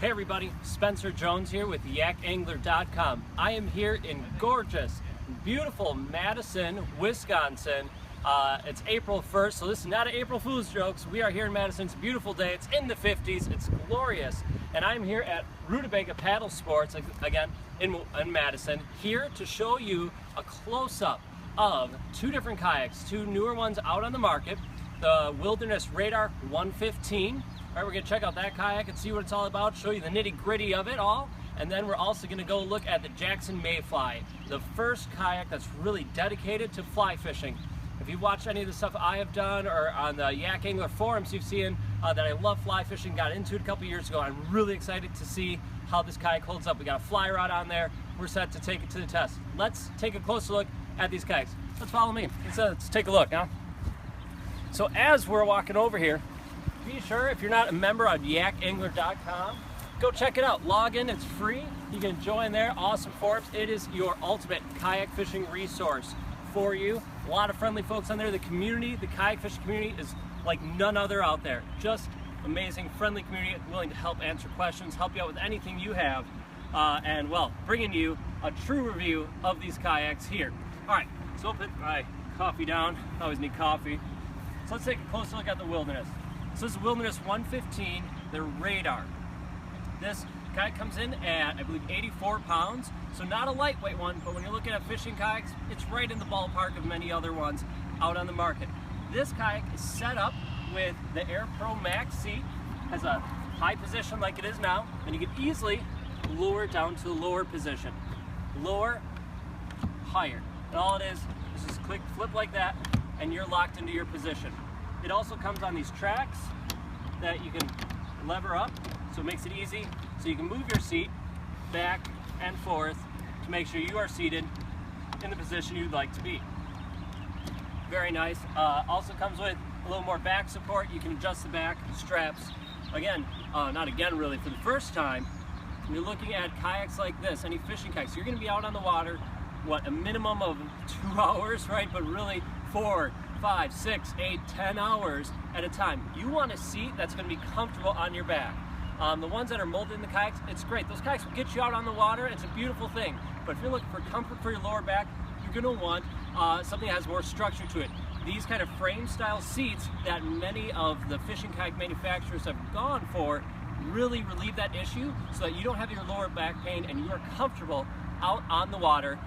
Hey everybody, Spencer Jones here with yakangler.com. I am here in gorgeous, beautiful Madison, Wisconsin. It's April 1st, so this is not an April Fool's jokes. We are here in Madison. It's a beautiful day. It's in the 50s. It's glorious. And I'm here at Rutabaga Paddlesports, again, in Madison, here to show you a close-up of two different kayaks, two newer ones out on the market. The Wilderness Radar 115. All right, we're gonna check out that kayak and see what it's all about, show you the nitty-gritty of it all, and then we're also gonna go look at the Jackson Mayfly, the first kayak that's really dedicated to fly fishing. If you've watched any of the stuff I have done or on the Yak Angler forums, you've seen that I love fly fishing, got into it a couple years ago. I'm really excited to see how this kayak holds up. We got a fly rod on there. We're set to take it to the test. Let's take a closer look at these kayaks. Let's follow me. Let's take a look now. So as we're walking over here, be sure, if you're not a member on yakangler.com, go check it out. Log in, it's free. You can join there, awesome forums. It is your ultimate kayak fishing resource for you. A lot of friendly folks on there. The community, the kayak fishing community is like none other out there. Just amazing, friendly community, willing to help answer questions, help you out with anything you have, and well, bringing you a true review of these kayaks here. All right, so I'll put my coffee down. I always need coffee. So let's take a closer look at the Wilderness. So this is Wilderness 115, the Radar. This kayak comes in at, I believe, 84 pounds, so not a lightweight one, but when you're looking at fishing kayaks, it's right in the ballpark of many other ones out on the market. This kayak is set up with the Air Pro Max seat, has a high position like it is now, and you can easily lower it down to the lower position. Lower, higher. And all it is just flip like that, and you're locked into your position. It also comes on these tracks that you can lever up, so it makes it easy. So you can move your seat back and forth to make sure you are seated in the position you'd like to be. Very nice. Also comes with a little more back support. You can adjust the back straps. Again, not again really, for the first time, when you're looking at kayaks like this, any fishing kayaks, you're gonna be out on the water, what, a minimum of 2 hours, right? But really 4, 5, 6, 8, 10 hours at a time. You want a seat that's going to be comfortable on your back. The ones that are molded in the kayaks, it's great. Those kayaks will get you out on the water. It's a beautiful thing. But if you're looking for comfort for your lower back, you're going to want something that has more structure to it. These kind of frame style seats that many of the fishing kayak manufacturers have gone for really relieve that issue so that you don't have your lower back pain and you are comfortable out on the water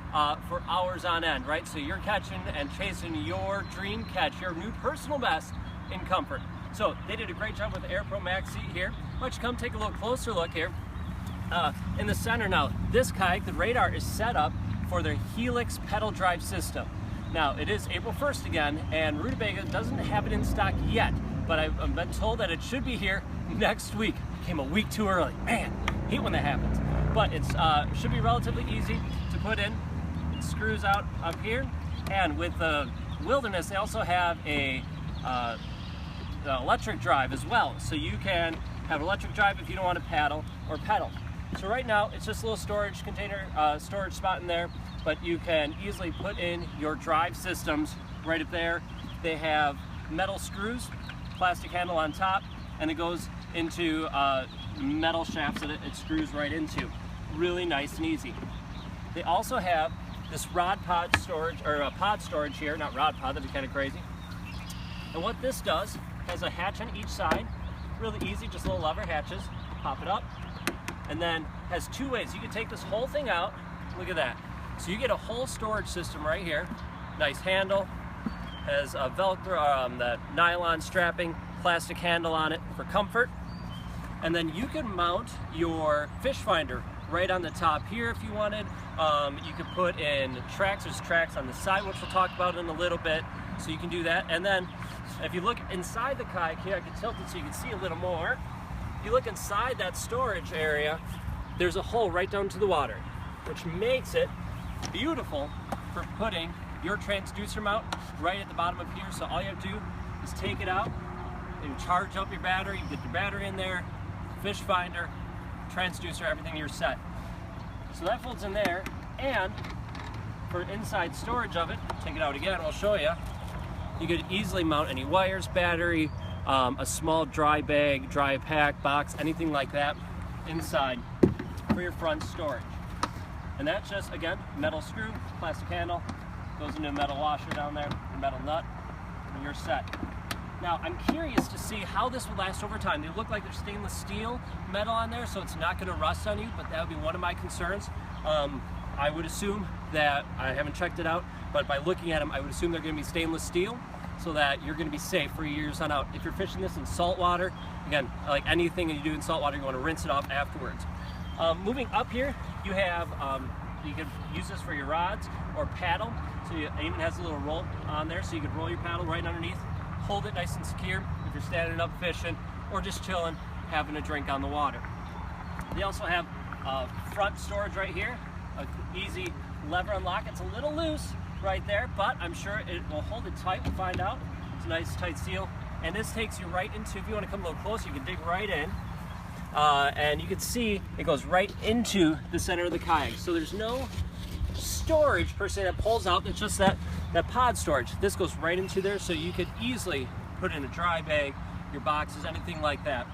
for hours on end, right? So you're catching and chasing your dream catch, your new personal best in comfort. So they did a great job with the Air Pro Max seat here. Why don't you come take a little closer look here. In the center now, this kayak, the Radar, is set up for their Helix pedal drive system. Now, it is April 1st again, and Rutabaga doesn't have it in stock yet, but I've been told that it should be here next week. Came a week too early. Man, hate when that happens. But it should be relatively easy to put in. It screws out up here, and with the Wilderness, they also have a electric drive as well. So you can have electric drive if you don't want to paddle or pedal. So right now, it's just a little storage container, storage spot in there, but you can easily put in your drive systems right up there. They have metal screws, plastic handle on top, and it goes into metal shafts that it screws right into. Really nice and easy. They also have this rod pod storage, or pod storage here, not rod pod, that'd be kind of crazy. And what this does, has a hatch on each side, really easy, just little lever hatches, pop it up, and then has two ways. You can take this whole thing out, look at that. So you get a whole storage system right here, nice handle, has a Velcro, the nylon strapping, plastic handle on it for comfort. And then you can mount your fish finder right on the top here if you wanted. You could put in tracks. There's tracks on the side, which we'll talk about in a little bit. So you can do that. And then if you look inside the kayak here, I can tilt it so you can see a little more. If you look inside that storage area, there's a hole right down to the water, which makes it beautiful for putting your transducer mount right at the bottom of here. So all you have to do is take it out and charge up your battery. You get your battery in there, fish finder, transducer, everything, you're set. So that folds in there, and for inside storage of it, take it out again, I'll show you. You could easily mount any wires, battery, a small dry bag, dry pack, box, anything like that. inside for your front storage. And that's just, again, metal screw, plastic handle, goes into a metal washer down there, a metal nut, and you're set. Now, I'm curious to see how this will last over time. They look like they're stainless steel metal on there, so it's not going to rust on you, but that would be one of my concerns. I would assume that, I haven't checked it out, but by looking at them, I would assume they're going to be stainless steel so that you're going to be safe for years on out. If you're fishing this in salt water, again, like anything you do in salt water, you want to rinse it off afterwards. Moving up here, you have, you can use this for your rods or paddle. So it even has a little roll on there, so you can roll your paddle right underneath, hold it nice and secure if you're standing up fishing or just chilling, having a drink on the water. They also have front storage right here, an easy lever unlock. It's a little loose right there, but I'm sure it will hold it tight. We'll find out. It's a nice tight seal. And this takes you right into, if you want to come a little closer, you can dig right in. And you can see it goes right into the center of the kayak. So there's no storage per se that pulls out. It's just that pod storage. This goes right into there, so you could easily put in a dry bag, your boxes, anything like that.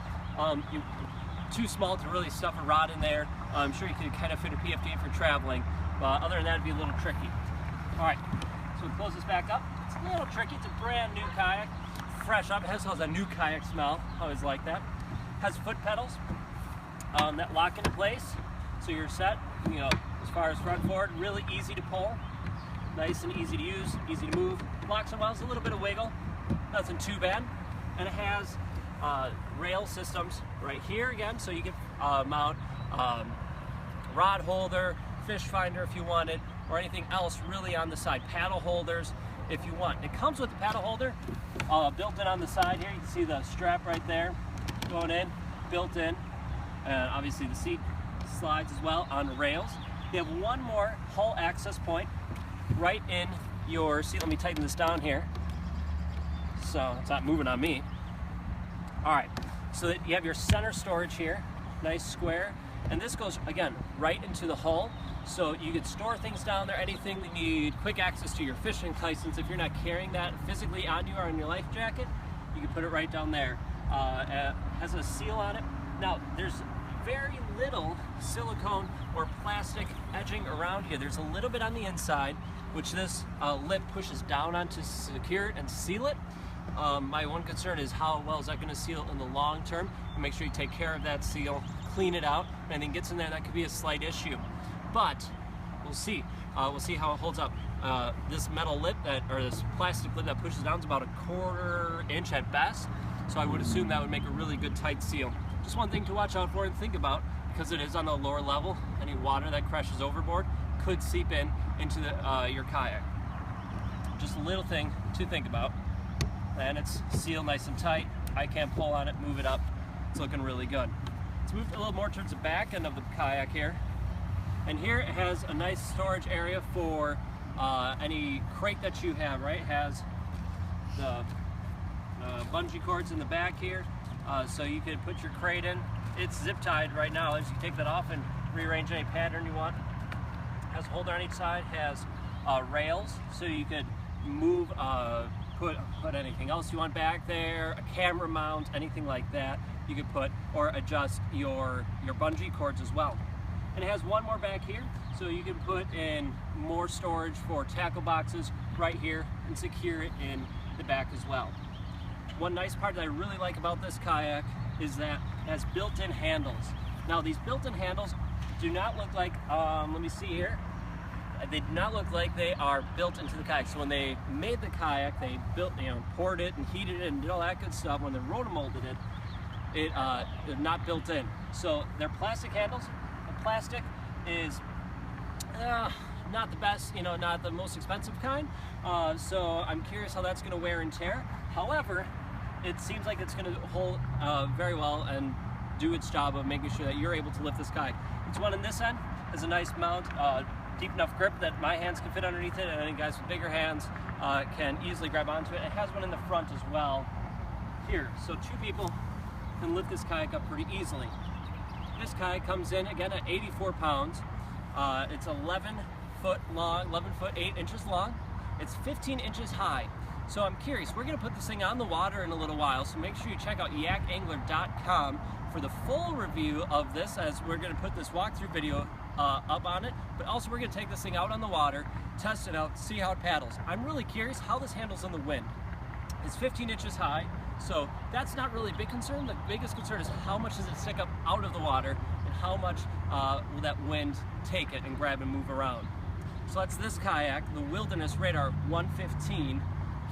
Too small to really stuff a rod in there. I'm sure you could kind of fit a PFD for traveling. Other than that, it'd be a little tricky. All right, so we'll close this back up. It's a little tricky. It's a brand new kayak, fresh up. It has a new kayak smell. I always like that. Has foot pedals that lock into place, so you're set. You know, as far as front forward, really easy to pull, nice and easy to use, easy to move. Locks and wells, a little bit of wiggle, nothing too bad. And it has rail systems right here again, so you can mount rod holder, fish finder if you wanted, or anything else really on the side. Paddle holders if you want. It comes with the paddle holder built in on the side here. You can see the strap right there going in, built in, and obviously the seat slides as well on rails. You have one more hull access point right in your seat. Let me tighten this down here so it's not moving on me. All right, so that you have your center storage here, nice square, and this goes again right into the hull, so you could store things down there, anything that you need quick access to, your fishing license. If you're not carrying that physically on you or on your life jacket, you can put it right down there. It has a seal on it. Now, there's very little silicone or plastic edging around here. There's a little bit on the inside, which this lip pushes down on to secure it and seal it. My one concern is how well is that going to seal in the long term. And make sure you take care of that seal, clean it out. If anything gets in there, that could be a slight issue. But we'll see. We'll see how it holds up. This metal lip or this plastic lip that pushes down is about 1/4 inch at best. So I would assume that would make a really good tight seal. Just one thing to watch out for and think about, because it is on the lower level, any water that crashes overboard could seep into your kayak. Just a little thing to think about. And it's sealed nice and tight. I can't pull on it, move it up. It's looking really good. Let's move a little more towards the back end of the kayak here. And here it has a nice storage area for any crate that you have, right? It has the bungee cords in the back here, so you could put your crate in. It's zip tied right now, as you take that off and rearrange any pattern you want. It has a holder on each side, has rails, so you could move, put anything else you want back there, a camera mount, anything like that you could put, or adjust your bungee cords as well. And it has one more back here, so you can put in more storage for tackle boxes right here and secure it in the back as well. One nice part that I really like about this kayak is that it has built-in handles. Now these built-in handles do not look like, let me see here, they do not look like they are built into the kayak. So when they made the kayak, they built, poured it and heated it and did all that good stuff. When they rotomolded it, they're not built in. So they're plastic handles. The plastic is not the best, not the most expensive kind. So I'm curious how that's going to wear and tear. However, it seems like it's going to hold very well and do its job of making sure that you're able to lift this kayak. Each one on this end has a nice mount, deep enough grip that my hands can fit underneath it, and any guys with bigger hands can easily grab onto it. It has one in the front as well here, so 2 people can lift this kayak up pretty easily. This kayak comes in again at 84 pounds. It's 11 foot long, 11 foot 8 inches long. It's 15 inches high. So I'm curious, we're going to put this thing on the water in a little while, so make sure you check out yakangler.com for the full review of this, as we're going to put this walkthrough video up on it, but also we're going to take this thing out on the water, test it out, see how it paddles. I'm really curious how this handles in the wind. It's 15 inches high, so that's not really a big concern. The biggest concern is how much does it stick up out of the water, and how much will that wind take it and grab and move around. So that's this kayak, the Wilderness Radar 115,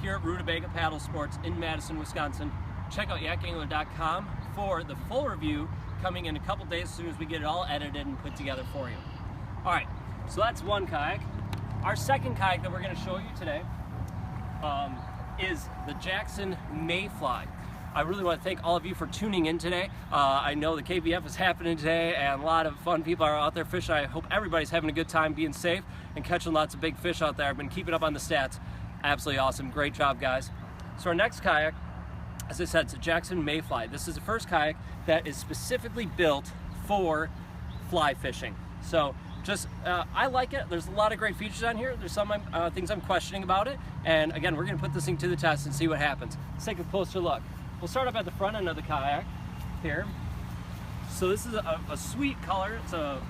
here at Rutabaga Paddlesports in Madison, Wisconsin. Check out yakangler.com for the full review, coming in a couple days as soon as we get it all edited and put together for you. All right, so that's one kayak. Our second kayak that we're going to show you today is the Jackson Mayfly. I really want to thank all of you for tuning in today. I know the KBF is happening today and a lot of fun people are out there fishing. I hope everybody's having a good time, being safe, and catching lots of big fish out there. I've been keeping up on the stats. Absolutely awesome. Great job, guys. So our next kayak, as I said, it's a Jackson Mayfly. This is the first kayak that is specifically built for fly fishing. So just, I like it. There's a lot of great features on here. There's some things I'm questioning about it. And again, we're going to put this thing to the test and see what happens. Let's take a closer look. We'll start up at the front end of the kayak here. So this is a sweet color. It's a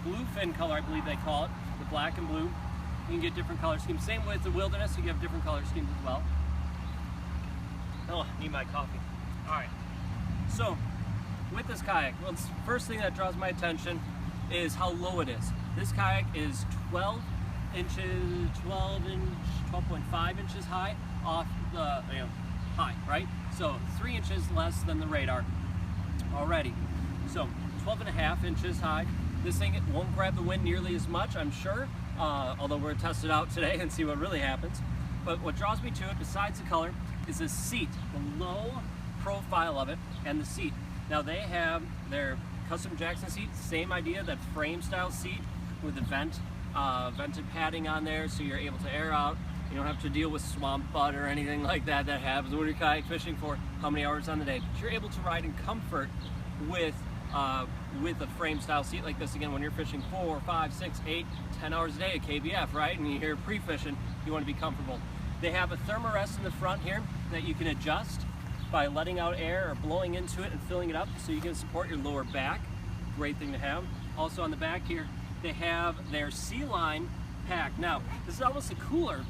blue fin color, I believe they call it, the black and blue. You can get different color schemes. Same with the Wilderness, you can have different color schemes as well. Oh, I need my coffee. All right. So with this kayak, well, the first thing that draws my attention is how low it is. This kayak is 12.5 inches high off the high, right? So 3 inches less than the Radar already. So 12.5 inches high. This thing won't grab the wind nearly as much, I'm sure, although we're gonna test it out today and see what really happens. But what draws me to it, besides the color, is the seat, the low profile of it, and the seat. Now they have their custom Jackson seat, same idea, that frame style seat with the vented padding on there, so you're able to air out. You don't have to deal with swamp butt or anything like that happens when you're kayak fishing for how many hours on the day. But you're able to ride in comfort with a frame style seat like this. Again, when you're fishing 4, 5, 6, 8, 10 hours a day at KBF, right? And you're pre-fishing, you want to be comfortable. They have a thermarest in the front here that you can adjust by letting out air or blowing into it and filling it up, so you can support your lower back. Great thing to have. Also on the back here, they have their Sea Line pack. Now, this is almost a cooler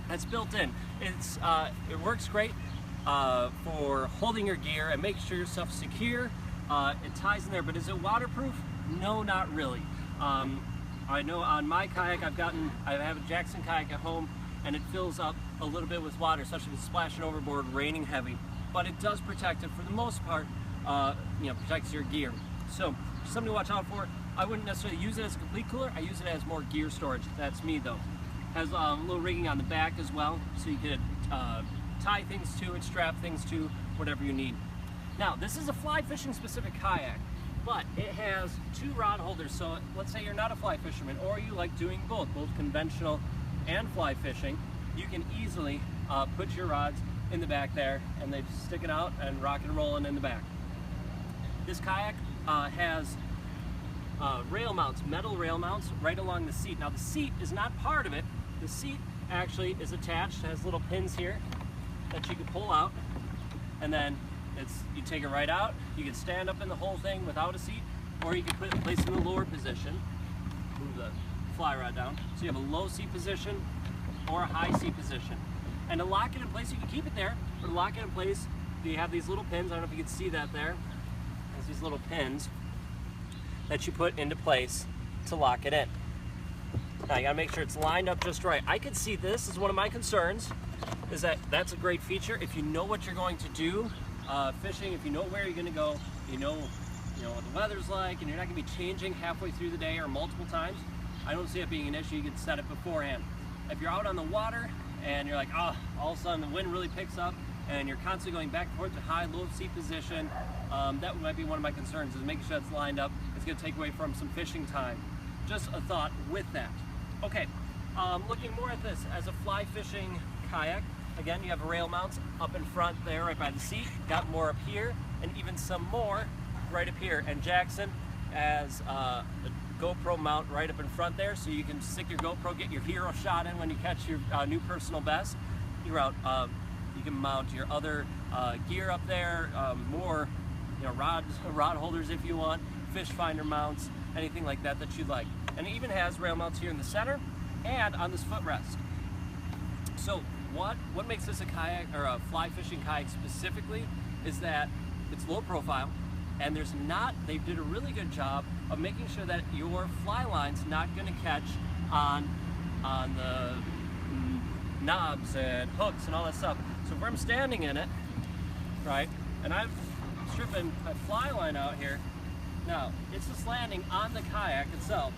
that's built in. It works great for holding your gear and making sure your stuff's secure. It ties in there, but is it waterproof? No, not really. I know on my kayak I have a Jackson kayak at home, and it fills up a little bit with water, especially if it's splashing overboard, raining heavy. But it does protect it for the most part. Protects your gear. So something to watch out for. I wouldn't necessarily use it as a complete cooler. I use it as more gear storage. That's me though. Has a little rigging on the back as well, so you could tie things to it, strap things to, whatever you need. Now, this is a fly fishing specific kayak, but it has 2 rod holders. So let's say you're not a fly fisherman, or you like doing both conventional and fly fishing. You can easily put your rods in the back there, and they just stick it out and rock and rolling in the back. This kayak has rail mounts, metal rail mounts right along the seat. Now the seat is not part of it. The seat actually is attached, has little pins here that you can pull out, and then you take it right out. You can stand up in the whole thing without a seat, or you can place it in the lower position. Move the fly rod down. So you have a low seat position or a high seat position. And to lock it in place, you can keep it there, but to lock it in place, you have these little pins. I don't know if you can see that there. There's these little pins that you put into place to lock it in. Now you gotta make sure it's lined up just right. I could see this as one of my concerns, is that's a great feature. If you know what you're going to do fishing, if you know where you're gonna go, you know what the weather's like, and you're not gonna be changing halfway through the day or multiple times, I don't see it being an issue. You can set it beforehand. If you're out on the water and you're like, all of a sudden the wind really picks up and you're constantly going back and forth to high, low seat position, that might be one of my concerns, is making sure it's lined up. It's gonna take away from some fishing time. Just a thought with that. Okay, looking more at this as a fly fishing kayak, again, you have rail mounts up in front there right by the seat, got more up here, and even some more right up here. And Jackson has a GoPro mount right up in front there, so you can stick your GoPro, get your hero shot in when you catch your new personal best. You can mount your other gear up there, more rod holders if you want, fish finder mounts, anything like that that you'd like. And it even has rail mounts here in the center and on this footrest. So what makes this a kayak or a fly fishing kayak specifically is that it's low profile, and they did a really good job of making sure that your fly line's not going to catch on the knobs and hooks and all that stuff. So if I'm standing in it, right, and I'm stripping my fly line out here, now it's just landing on the kayak itself,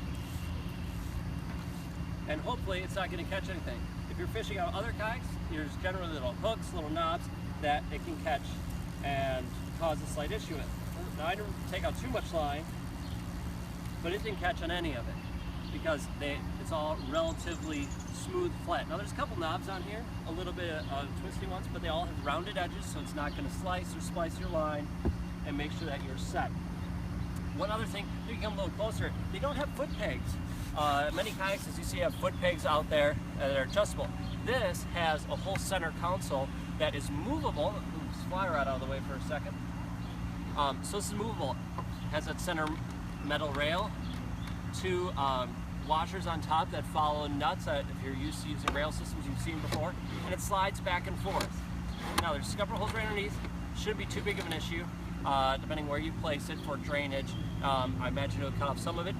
and hopefully it's not going to catch anything. If you're fishing out other kayaks, there's generally little hooks, little knobs that it can catch and cause a slight issue with. Now I didn't take out too much line, but it didn't catch on any of it because it's all relatively smooth, flat. Now there's a couple knobs on here, a little bit of twisty ones, but they all have rounded edges, so it's not going to slice or splice your line, and make sure that you're set. One other thing, you can come a little closer, they don't have foot pegs. Many kayaks, as you see, have foot pegs out there that are adjustable. This has a whole center console that is movable. Oops, fly rod out of the way for a second. So this is movable. It has that center metal rail, two washers on top that follow nuts that if you're used to using rail systems you've seen before, and it slides back and forth. Now there's scupper holes right underneath. Shouldn't be too big of an issue, depending where you place it for drainage. I imagine it'll cut off some of it.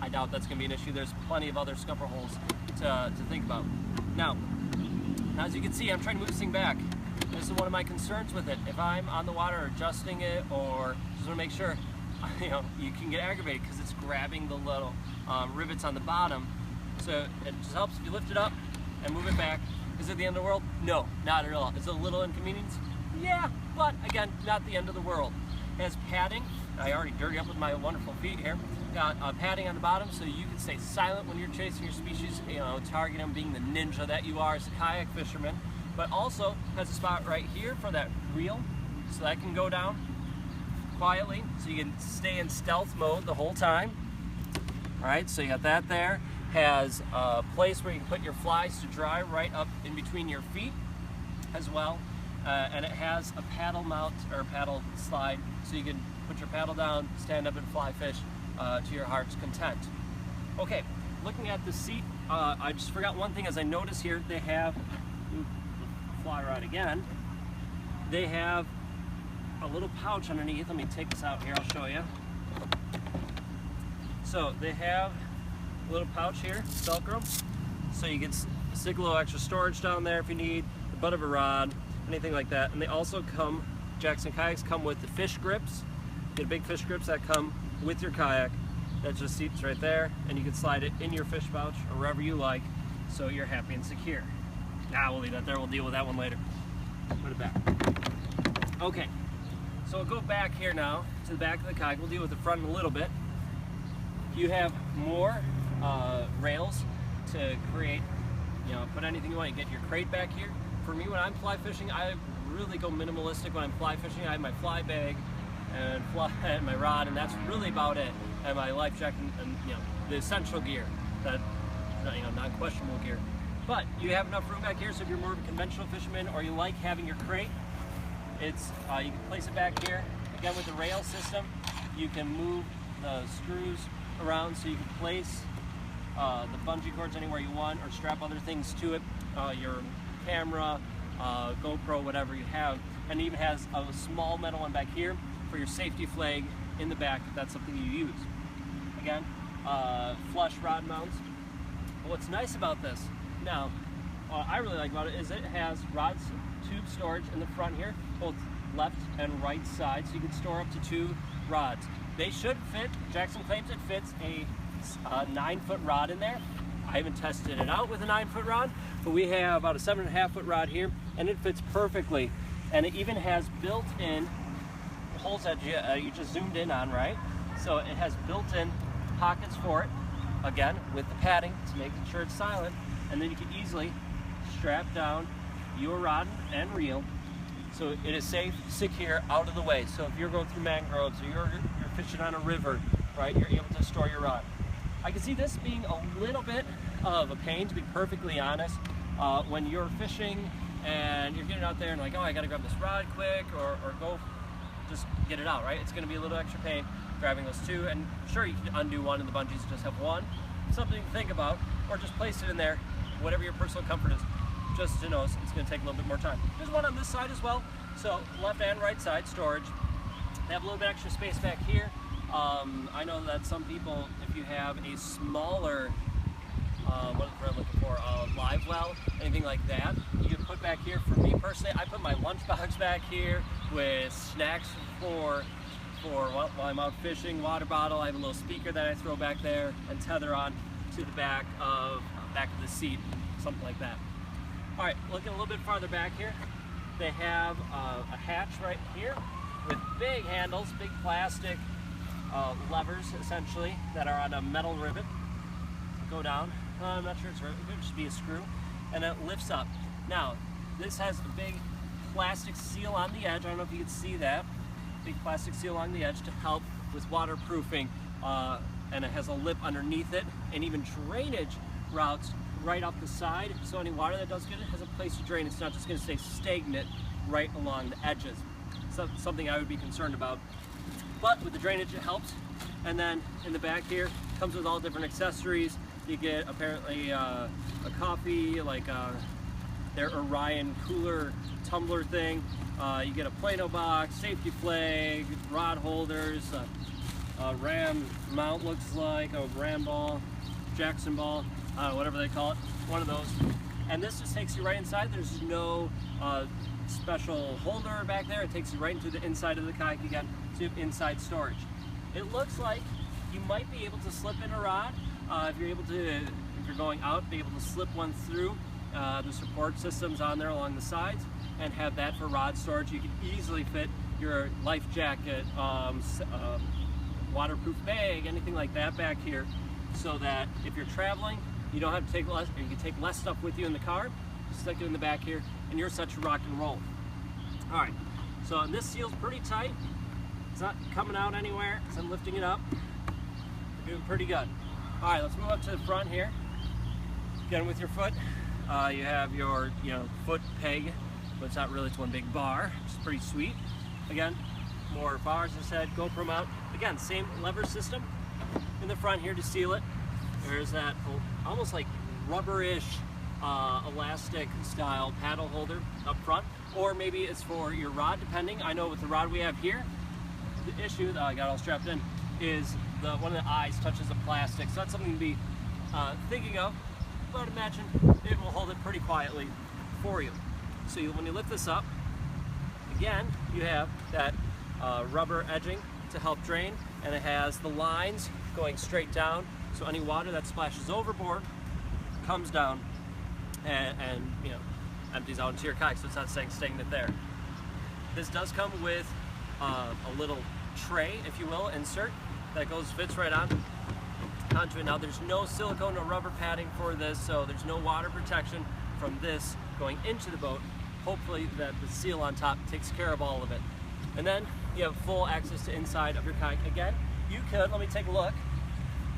I doubt that's going to be an issue. There's plenty of other scupper holes to think about. Now, as you can see, I'm trying to move this thing back. This is one of my concerns with it. If I'm on the water adjusting it, or just want to make sure, you can get aggravated because it's grabbing the little rivets on the bottom. So it just helps if you lift it up and move it back. Is it the end of the world? No, not at all. Is it a little inconvenience? Yeah, but again, not the end of the world. It has padding. I already dirty up with my wonderful feet here. Got padding on the bottom so you can stay silent when you're chasing your species, targeting them, being the ninja that you are as a kayak fisherman. But also has a spot right here for that reel, so that can go down quietly, so you can stay in stealth mode the whole time. All right, so you got that there. Has a place where you can put your flies to dry right up in between your feet as well. And it has a paddle mount or paddle slide, so you can put your paddle down, stand up and fly fish to your heart's content. Okay, looking at the seat, I just forgot one thing. As I notice here, they have, fly rod again, they have a little pouch underneath. Let me take this out here, I'll show you. So they have a little pouch here, Velcro, so you can stick a little extra storage down there if you need, the butt of a rod, anything like that. And they also come, Jackson kayaks come with the fish grips. You get big fish grips that come with your kayak. That just seats right there, and you can slide it in your fish pouch or wherever you like, so you're happy and secure. Now we'll leave that there, we'll deal with that one later. Put it back. Okay, so we'll go back here now to the back of the kayak. We'll deal with the front in a little bit. You have more rails to create, put anything you want. You get your crate back here. For me, when I'm fly fishing, I really go minimalistic when I'm fly fishing. I have my fly bag and my rod, and that's really about it. And my life jacket and the essential gear, that non-questionable gear. But you have enough room back here, so if you're more of a conventional fisherman or you like having your crate, it's you can place it back here. Again, with the rail system, you can move the screws around so you can place the bungee cords anywhere you want, or strap other things to it, your camera, GoPro, whatever you have. And it even has a small metal one back here for your safety flag in the back if that's something you use. Again, flush rod mounts. But what's nice about this, now, I really like about it is it has rods, tube storage in the front here, both left and right side, so you can store up to 2 rods. They should fit, Jackson claims it fits a 9-foot rod in there. I haven't tested it out with a 9-foot rod, but we have about a 7.5-foot rod here, and it fits perfectly. And it even has built-in holes that you just zoomed in on, right? So it has built-in pockets for it, again, with the padding to make sure it's silent, and then you can easily strap down your rod and reel so it is safe, secure, out of the way. So if you're going through mangroves or you're fishing on a river, right, you're able to store your rod. I can see this being a little bit of a pain, to be perfectly honest, when you're fishing and you're getting out there and like, oh, I gotta grab this rod quick, or go just get it out, right? It's going to be a little extra pain grabbing those two, and sure, you can undo one and the bungees just have one. Something to think about, or just place it in there, whatever your personal comfort is. Just to know it's going to take a little bit more time. There's one on this side as well, so left and right side storage. They have a little bit extra space back here. I know that some people, if you have a smaller, what we're looking for, live well, anything like that, you can put back here. For me personally, I put my lunchbox back here with snacks for while I'm out fishing, water bottle. I have a little speaker that I throw back there and tether on to the back of the seat, something like that. All right, looking a little bit farther back here, they have a hatch right here with big handles, big plastic levers essentially that are on a metal rivet. Go down. I'm not sure it's right. It could just be a screw, and it lifts up. Now, this has a big plastic seal on the edge. I don't know if you can see that. Big plastic seal on the edge to help with waterproofing, and it has a lip underneath it, and even drainage routes right up the side, so any water that does get it has a place to drain. It's not just going to stay stagnant right along the edges. So something I would be concerned about. But with the drainage, it helps. And then in the back here, comes with all different accessories. You get apparently a coffee, like their Orion cooler tumbler thing. You get a Plano box, safety flag, rod holders, a ram mount looks like, a ram ball, Jackson ball, whatever they call it, one of those. And this just takes you right inside. There's no special holder back there. It takes you right into the inside of the kayak again, to inside storage. It looks like you might be able to slip in a rod if you're going out, be able to slip one through the support systems on there along the sides and have that for rod storage. You can easily fit your life jacket, waterproof bag, anything like that back here, so that if you're traveling, you don't have to take less, or you can take less stuff with you in the car, stick it in the back here, and you're set to rock and roll. All right, so this seal's pretty tight. It's not coming out anywhere, so I'm lifting it up. We're doing pretty good. All right, let's move up to the front here. Again, with your foot, you have your foot peg, but it's not really, it's one big bar, which is pretty sweet. Again, more bars instead, GoPro mount. Again, same lever system in the front here to seal it. There's that almost like rubberish elastic style paddle holder up front, or maybe it's for your rod, depending. I know with the rod we have here, the issue that I got all strapped in is one of the eyes touches the plastic, so that's something to be thinking of, but imagine it will hold it pretty quietly for you. So when you lift this up, again, you have that rubber edging to help drain, and it has the lines going straight down, so any water that splashes overboard comes down and empties out into your kayak, so it's not staying stagnant there. This does come with a little tray, if you will, insert that fits right onto it. Now there's no silicone or rubber padding for this, so there's no water protection from this going into the boat. Hopefully that the seal on top takes care of all of it. And then you have full access to inside of your kayak. Again, you could, let me take a look.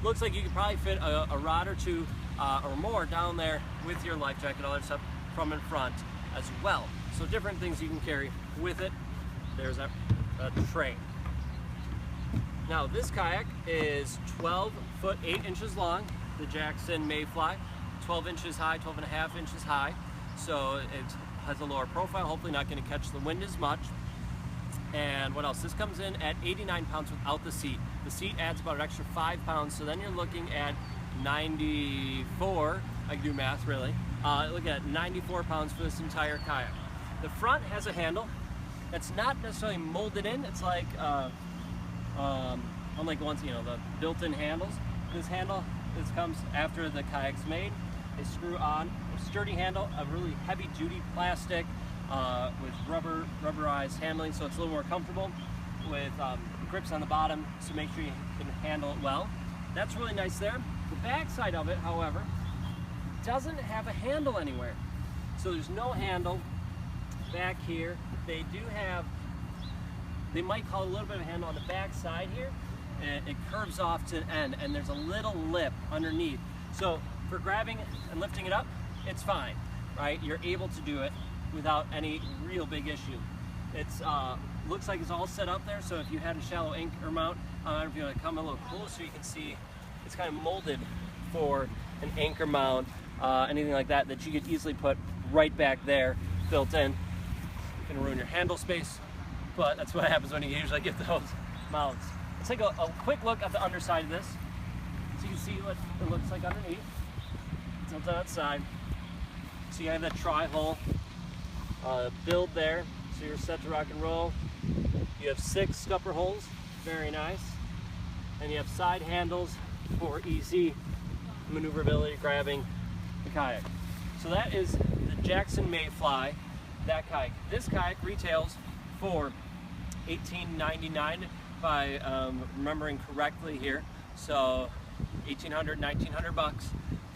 Looks like you could probably fit a rod or two or more down there with your life jacket, all that stuff from in front as well. So different things you can carry with it. There's a tray. Now this kayak is 12 foot 8 inches long, the Jackson Mayfly, 12 inches high, 12.5 inches high. So it has a lower profile, hopefully not going to catch the wind as much. And what else? This comes in at 89 pounds without the seat. The seat adds about an extra 5 pounds, so then you're looking at 94, I can do math really, looking at 94 pounds for this entire kayak. The front has a handle that's not necessarily molded in. It's like, unlike the ones, the built-in handles. This handle, comes after the kayak's made. They screw on a sturdy handle, a really heavy-duty plastic with rubberized handling, so it's a little more comfortable with grips on the bottom, so make sure you can handle it well. That's really nice there. The back side of it, however, doesn't have a handle anywhere. So there's no handle back here. They do have, they might call a little bit of a handle on the back side here, and it curves off to an end, and there's a little lip underneath. So for grabbing and lifting it up, it's fine, right? You're able to do it without any real big issue. It's looks like it's all set up there, so if you had a shallow anchor mount, if you want to come a little closer, you can see it's kind of molded for an anchor mount, anything like that, that you could easily put right back there, built in. It's gonna ruin your handle space, but that's what happens when you usually get those mounts. Let's take a quick look at the underside of this, so you can see what it looks like underneath. It's on that side. So you have that tri-hole build there, so you're set to rock and roll. You have 6 scupper holes, very nice. And you have side handles for easy maneuverability, grabbing the kayak. So that is the Jackson Mayfly, that kayak. This kayak retails for $18.99 if I'm remembering correctly here. So $1,800, $1,900 bucks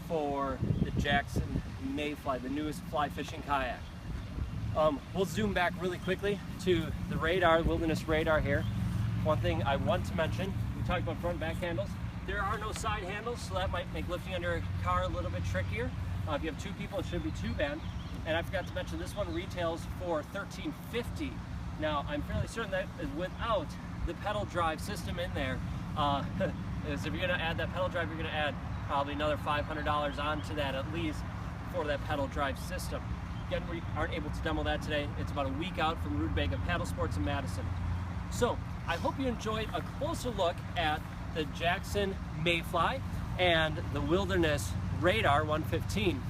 for the Jackson Mayfly, the newest fly fishing kayak. We'll zoom back really quickly to the radar, wilderness radar here. One thing I want to mention, we talked about front and back handles. There are no side handles, so that might make lifting under a car a little bit trickier. If you have 2 people, it should be 2-band. And I forgot to mention, this one retails for $13.50. Now, I'm fairly certain that is without the pedal drive system in there. Is if you're gonna add that pedal drive, you're gonna add probably another $500 onto that at least for that pedal drive system. Again, we aren't able to demo that today. It's about a week out from Rutabaga Paddlesports in Madison. So, I hope you enjoyed a closer look at the Jackson Mayfly and the Wilderness Radar 115.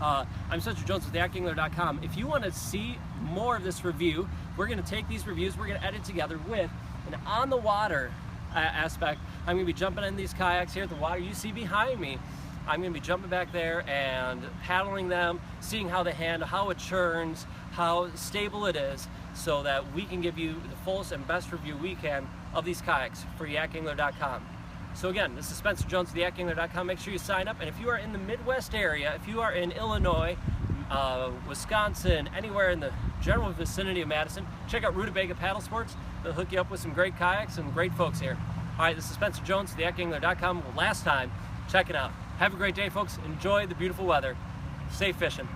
I'm Spencer Jones with yakangler.com. If you want to see more of this review, we're going to take these reviews, we're going to edit together with an on-the-water aspect. I'm going to be jumping in these kayaks here at the water you see behind me. I'm going to be jumping back there and paddling them, seeing how they handle, how it churns, how stable it is, so that we can give you the fullest and best review we can of these kayaks for yakangler.com. So again, this is Spencer Jones with yakangler.com. Make sure you sign up, and if you are in the Midwest area, if you are in Illinois, Wisconsin, anywhere in the general vicinity of Madison, check out Rutabaga Paddlesports. They'll hook you up with some great kayaks and great folks here. All right, this is Spencer Jones with yakangler.com. Last time, check it out. Have a great day, folks. Enjoy the beautiful weather. Safe fishing.